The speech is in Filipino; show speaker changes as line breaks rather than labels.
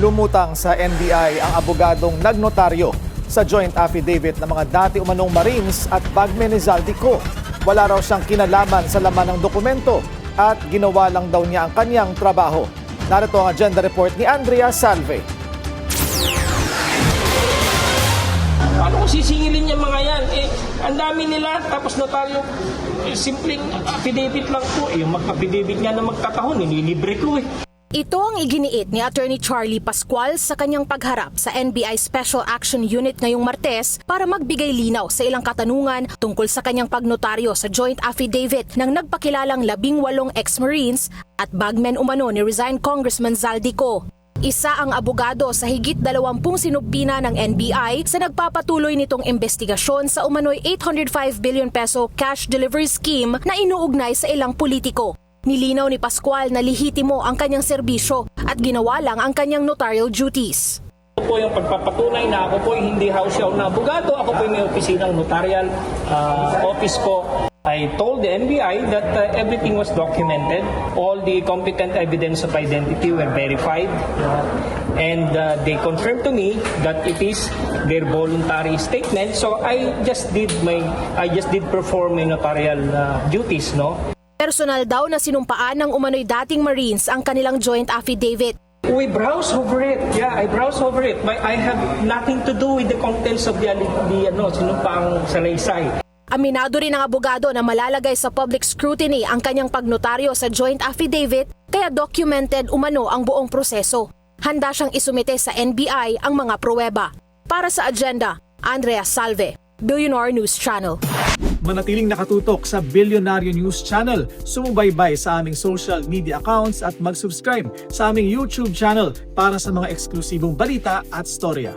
Lumutang sa NBI ang abogadong nagnotaryo sa joint affidavit ng mga dati umanong Marines at bagmen ni Zaldico. Wala raw siyang kinalaman sa laman ng dokumento at ginawa lang daw niya ang kanyang trabaho. Narito ang agenda report ni Andrea Salve.
Paano ko sisingilin yung mga yan? Ang dami nila, tapos notaryo, simpleng affidavit lang po. Yung mag-affidavit nga na magkatahon, nililibre ko
Ito ang iginiit ni Attorney Charlie Pascual sa kanyang pagharap sa NBI Special Action Unit ngayong Martes para magbigay linaw sa ilang katanungan tungkol sa kanyang pagnotaryo sa joint affidavit ng nagpakilalang 18 ex-Marines at bagmen umano ni resigned Congressman Zaldico. Isa ang abogado sa higit 20 sinupina ng NBI sa nagpapatuloy nitong investigasyon sa umano'y 805 billion peso cash delivery scheme na inuugnay sa ilang politiko. Nilinaw ni Pascual na lihitimo ang kanyang serbisyo at ginawa lang ang kanyang notarial duties.
Ito po yung pagpapatunay na ako po hindi house yaw na abogado, ako po may opisinang notarial office ko. I told the NBI that everything was documented. All the competent evidence of identity were verified. And they confirmed to me that it is their voluntary statement. So I just did perform my notarial duties, no?
Personal daw na sinumpaan ng umano'y dating Marines ang kanilang joint affidavit.
We browse over it. Yeah, I browse over it. I have nothing to do with the contents of the sinumpaang salaysay.
Aminado rin ang abogado na malalagay sa public scrutiny ang kanyang pagnotaryo sa joint affidavit kaya documented umano ang buong proseso. Handa siyang isumite sa NBI ang mga pruweba. Para sa agenda, Andrea Salve, Billionaire News Channel.
Manatiling nakatutok sa Billionaire News Channel. Sumubaybay sa aming social media accounts at mag-subscribe sa aming YouTube channel para sa mga eksklusibong balita at storya.